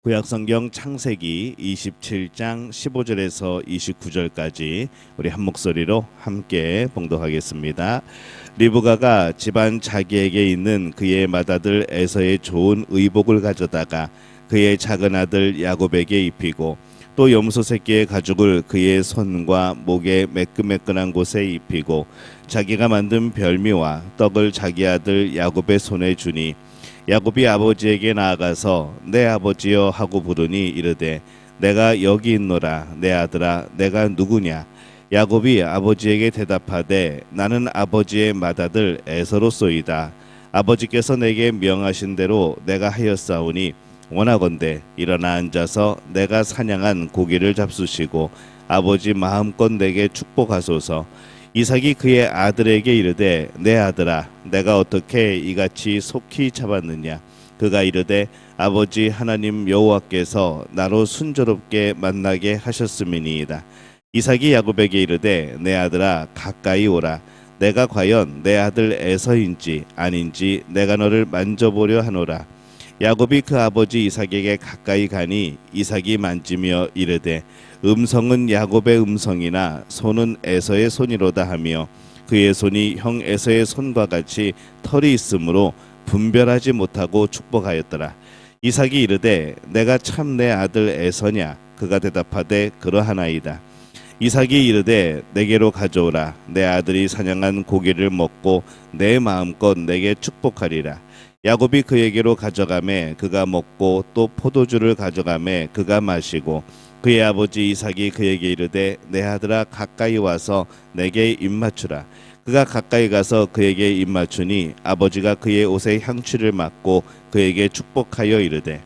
구약성경 창세기 27장 15절에서 29절까지 우리 한 목소리로 함께 봉독하겠습니다. 리브가가 집안 자기에게 있는 그의 맏아들 에서의 좋은 의복을 가져다가 그의 작은 아들 야곱에게 입히고 또 염소 새끼의 가죽을 그의 손과 목에 매끈매끈한 곳에 입히고 자기가 만든 별미와 떡을 자기 아들 야곱의 손에 주니 야곱이 아버지에게 나아가서 내 아버지여 하고 부르니 이르되 내가 여기 있노라. 내 아들아 내가 누구냐. 야곱이 아버지에게 대답하되 나는 아버지의 맏아들 에서로소이다. 아버지께서 내게 명하신 대로 내가 하였사오니 원하건대 일어나 앉아서 내가 사냥한 고기를 잡수시고 아버지 마음껏 내게 축복하소서. 이삭이 그의 아들에게 이르되 내 아들아 내가 어떻게 이같이 속히 잡았느냐. 그가 이르되 아버지 하나님 여호와께서 나로 순조롭게 만나게 하셨음이니이다. 이삭이 야곱에게 이르되 내 아들아 가까이 오라. 내가 과연 내 아들 에서인지 아닌지 내가 너를 만져보려 하노라. 야곱이 그 아버지 이삭에게 가까이 가니 이삭이 만지며 이르되 음성은 야곱의 음성이나 손은 에서의 손이로다 하며 그의 손이 형 에서의 손과 같이 털이 있으므로 분별하지 못하고 축복하였더라. 이삭이 이르되 내가 참 내 아들 에서냐. 그가 대답하되 그러하나이다. 이삭이 이르되 내게로 가져오라. 내 아들이 사냥한 고기를 먹고 내 마음껏 내게 축복하리라. 야곱이 그에게로 가져가매 그가 먹고 또 포도주를 가져가매 그가 마시고 그의 아버지 이삭이 그에게 이르되 내 아들아 가까이 와서 내게 입맞추라. 그가 가까이 가서 그에게 입맞추니 아버지가 그의 옷에 향취를 맡고 그에게 축복하여 이르되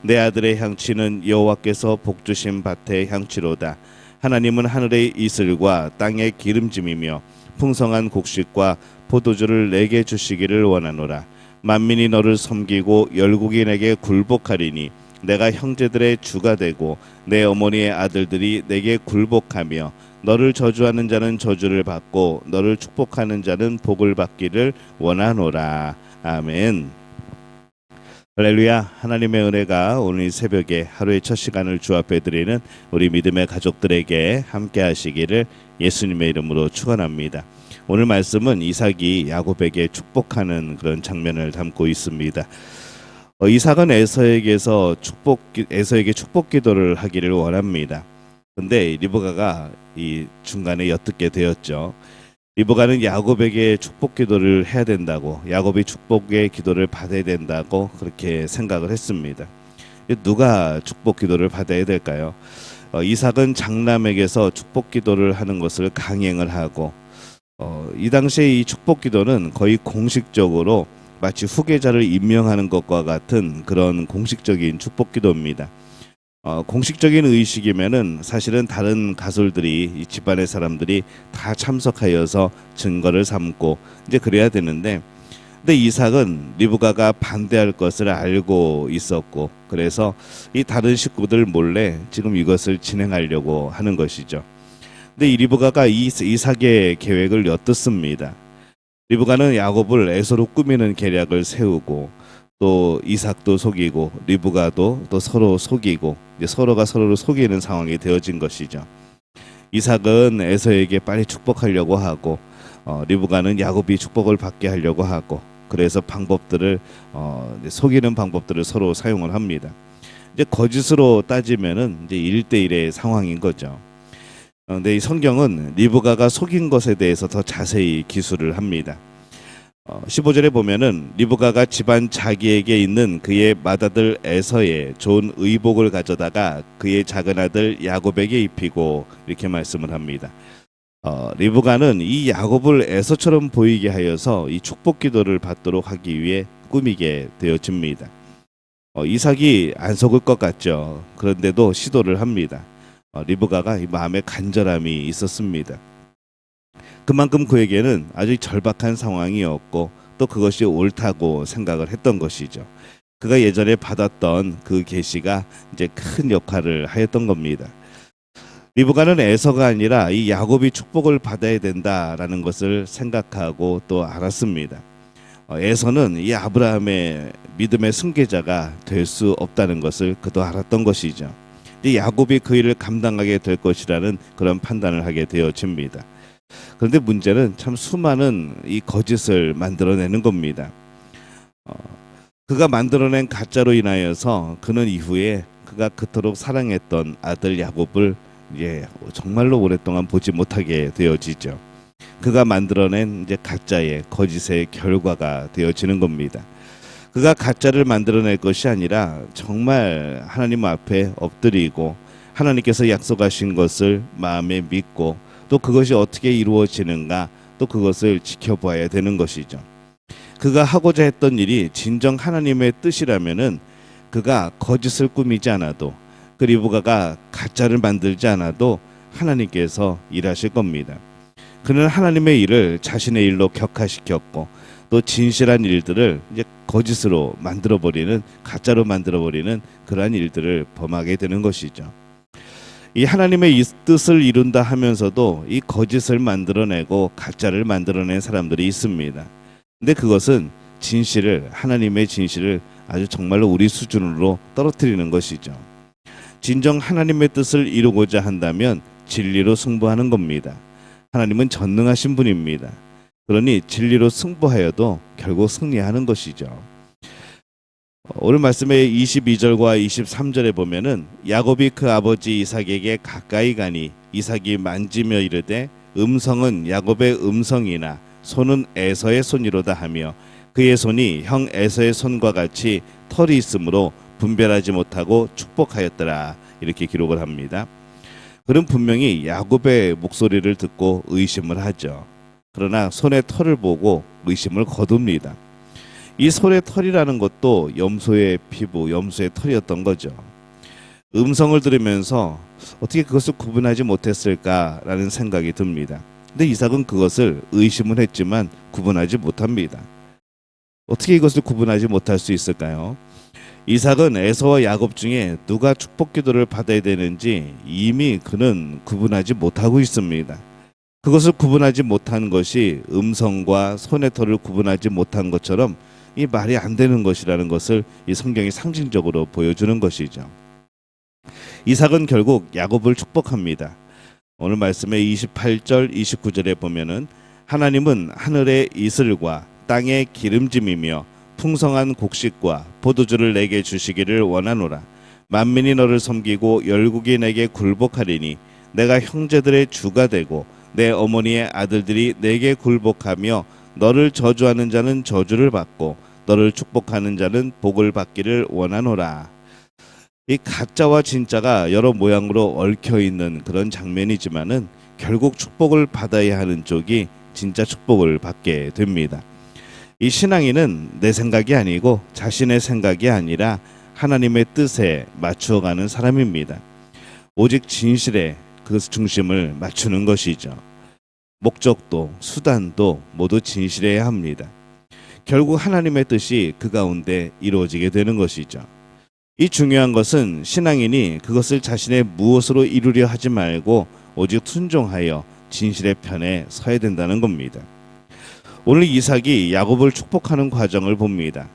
내 아들의 향취는 여호와께서 복주신 밭의 향취로다. 하나님은 하늘의 이슬과 땅의 기름짐이며 풍성한 곡식과 포도주를 내게 주시기를 원하노라. 만민이 너를 섬기고 열국이 내게 굴복하리니 내가 형제들의 주가 되고 내 어머니의 아들들이 내게 굴복하며 너를 저주하는 자는 저주를 받고 너를 축복하는 자는 복을 받기를 원하노라. 아멘. 할렐루야. 하나님의 은혜가 오늘 이 새벽에 하루의 첫 시간을 주 앞에 드리는 우리 믿음의 가족들에게 함께 하시기를 예수님의 이름으로 축원합니다. 오늘 말씀은 이삭이 야곱에게 축복하는 그런 장면을 담고 있습니다. 이삭은 에서에게 축복 기도를 하기를 원합니다. 그런데 리브가가 이 중간에 엿듣게 되었죠. 리브가는 야곱에게 축복 기도를 해야 된다고, 야곱이 축복의 기도를 받아야 된다고 그렇게 생각을 했습니다. 누가 축복 기도를 받아야 될까요? 이삭은 장남에게서 축복 기도를 하는 것을 강행을 하고 이 당시에 이 축복 기도는 거의 공식적으로 마치 후계자를 임명하는 것과 같은 그런 공식적인 축복 기도입니다. 공식적인 의식이면은 사실은 다른 가솔들이 이 집안의 사람들이 다 참석하여서 증거를 삼고 이제 그래야 되는데, 근데 이삭은 리브가가 반대할 것을 알고 있었고 그래서 이 다른 식구들 몰래 지금 이것을 진행하려고 하는 것이죠. 근데 이 리브가가 이삭의 계획을 엿듣습니다. 리브가는 야곱을 에서로 꾸미는 계략을 세우고 또 이삭도 속이고 리브가도 또 서로 속이고 이제 서로가 서로를 속이는 상황이 되어진 것이죠. 이삭은 에서에게 빨리 축복하려고 하고 리브가는 야곱이 축복을 받게 하려고 하고, 그래서 방법들을 속이는 방법들을 서로 사용을 합니다. 이제 거짓으로 따지면은 이제 1대1의 상황인 거죠. 근데 이 성경은 리브가가 속인 것에 대해서 더 자세히 기술을 합니다. 15절에 보면은 리브가가 집안 자기에게 있는 그의 맏아들 에서의 좋은 의복을 가져다가 그의 작은 아들 야곱에게 입히고 이렇게 말씀을 합니다. 리브가는 이 야곱을 에서처럼 보이게 하여서 이 축복 기도를 받도록 하기 위해 꾸미게 되어집니다. 이삭이 안 속을 것 같죠. 그런데도 시도를 합니다. 리브가가 이 마음에 간절함이 있었습니다. 그만큼 그에게는 아주 절박한 상황이었고 또 그것이 옳다고 생각을 했던 것이죠. 그가 예전에 받았던 그 계시가 이제 큰 역할을 하였던 겁니다. 리브가는 에서가 아니라 이 야곱이 축복을 받아야 된다라는 것을 생각하고 또 알았습니다. 에서는 이 아브라함의 믿음의 승계자가 될 수 없다는 것을 그도 알았던 것이죠. 이제 야곱이 그 일을 감당하게 될 것이라는 그런 판단을 하게 되어집니다. 그런데 문제는 참 수많은 이 거짓을 만들어내는 겁니다. 그가 만들어낸 가짜로 인하여서 그는 이후에 그가 그토록 사랑했던 아들 야곱을 정말로 오랫동안 보지 못하게 되어지죠. 그가 만들어낸 가짜의 거짓의 결과가 되어지는 겁니다. 그가 가짜를 만들어낼 것이 아니라 정말 하나님 앞에 엎드리고 하나님께서 약속하신 것을 마음에 믿고 또 그것이 어떻게 이루어지는가 또 그것을 지켜봐야 되는 것이죠. 그가 하고자 했던 일이 진정 하나님의 뜻이라면은 그가 거짓을 꾸미지 않아도 그 리브가가 가짜를 만들지 않아도 하나님께서 일하실 겁니다. 그는 하나님의 일을 자신의 일로 격화시켰고 또 진실한 일들을 거짓으로 만들어버리는 가짜로 만들어버리는 그러한 일들을 범하게 되는 것이죠. 이 하나님의 이 뜻을 이룬다 하면서도 이 거짓을 만들어내고 가짜를 만들어낸 사람들이 있습니다. 근데 그것은 하나님의 진실을 아주 정말로 우리 수준으로 떨어뜨리는 것이죠. 진정 하나님의 뜻을 이루고자 한다면 진리로 승부하는 겁니다. 하나님은 전능하신 분입니다. 그러니 진리로 승부하여도 결국 승리하는 것이죠. 오늘 말씀의 22절과 23절에 보면은 야곱이 그 아버지 이삭에게 가까이 가니 이삭이 만지며 이르되 음성은 야곱의 음성이나 손은 에서의 손이로다 하며 그의 손이 형 에서의 손과 같이 털이 있으므로 분별하지 못하고 축복하였더라. 이렇게 기록을 합니다. 그는 분명히 야곱의 목소리를 듣고 의심을 하죠. 그러나 손의 털을 보고 의심을 거둡니다. 이 손의 털이라는 것도 염소의 피부, 염소의 털이었던 거죠. 음성을 들으면서 어떻게 그것을 구분하지 못했을까라는 생각이 듭니다. 근데 이삭은 그것을 의심은 했지만 구분하지 못합니다. 어떻게 이것을 구분하지 못할 수 있을까요? 이삭은 에서와 야곱 중에 누가 축복 기도를 받아야 되는지 이미 그는 구분하지 못하고 있습니다. 그것을 구분하지 못한 것이 음성과 손의 털을 구분하지 못한 것처럼 이 말이 안 되는 것이라는 것을 이 성경이 상징적으로 보여주는 것이죠. 이삭은 결국 야곱을 축복합니다. 오늘 말씀의 28절 29절에 보면은 하나님은 하늘의 이슬과 땅의 기름짐이며 풍성한 곡식과 포도주를 내게 주시기를 원하노라. 만민이 너를 섬기고 열국이 내게 굴복하리니 내가 형제들의 주가 되고 내 어머니의 아들들이 내게 굴복하며 너를 저주하는 자는 저주를 받고 너를 축복하는 자는 복을 받기를 원하노라. 이 가짜와 진짜가 여러 모양으로 얽혀 있는 그런 장면이지만은 결국 축복을 받아야 하는 쪽이 진짜 축복을 받게 됩니다. 이 신앙인은 내 생각이 아니고 자신의 생각이 아니라 하나님의 뜻에 맞추어가는 사람입니다. 오직 진실에 그 중심을 맞추는 것이죠. 목적도 수단도 모두 진실해야 합니다. 결국 하나님의 뜻이 그 가운데 이루어지게 되는 것이죠. 이 중요한 것은 신앙인이 그것을 자신의 무엇으로 이루려 하지 말고 오직 순종하여 진실의 편에 서야 된다는 겁니다. 오늘 이삭이 야곱을 축복하는 과정을 봅니다.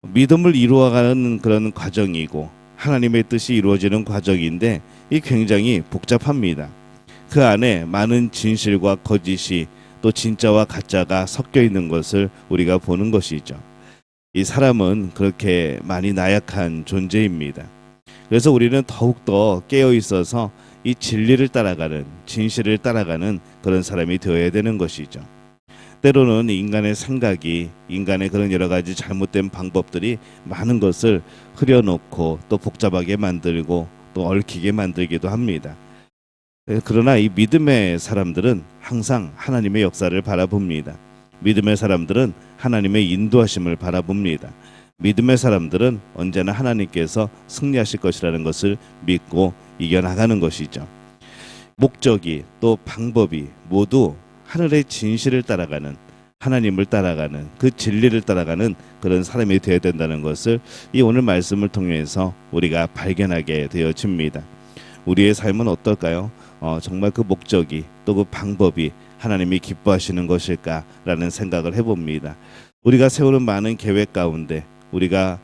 믿음을 이루어가는 그런 과정이고 하나님의 뜻이 이루어지는 과정인데 이 굉장히 복잡합니다. 그 안에 많은 진실과 거짓이 또 진짜와 가짜가 섞여 있는 것을 우리가 보는 것이죠. 이 사람은 그렇게 많이 나약한 존재입니다. 그래서 우리는 더욱더 깨어 있어서 이 진리를 따라가는 진실을 따라가는 그런 사람이 되어야 되는 것이죠. 때로는 인간의 생각이 인간의 그런 여러 가지 잘못된 방법들이 많은 것을 흐려놓고 또 복잡하게 만들고 또 얽히게 만들기도 합니다. 그러나 이 믿음의 사람들은 항상 하나님의 역사를 바라봅니다. 믿음의 사람들은 하나님의 인도하심을 바라봅니다. 믿음의 사람들은 언제나 하나님께서 승리하실 것이라는 것을 믿고 이겨나가는 것이죠. 목적이 또 방법이 모두 하늘의 진실을 따라가는 하나님을 따라가는 그 진리를 따라가는 그런 사람이 되어야 된다는 것을 이 오늘 말씀을 통해서 우리가 발견하게 되어집니다. 우리의 삶은 어떨까요? 정말 그 목적이 또 그 방법이 하나님이 기뻐하시는 것일까라는 생각을 해봅니다. 우리가 세우는 많은 계획 가운데 우리가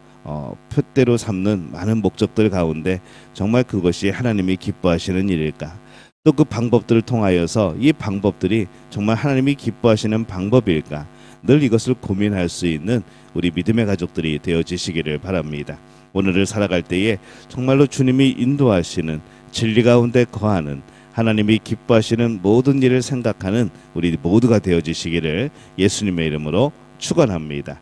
표대로 삼는 많은 목적들 가운데 정말 그것이 하나님이 기뻐하시는 일일까? 또 그 방법들을 통하여서 이 방법들이 정말 하나님이 기뻐하시는 방법일까? 늘 이것을 고민할 수 있는 우리 믿음의 가족들이 되어지시기를 바랍니다. 오늘을 살아갈 때에 정말로 주님이 인도하시는 진리 가운데 거하는 하나님이 기뻐하시는 모든 일을 생각하는 우리 모두가 되어지시기를 예수님의 이름으로 축원합니다.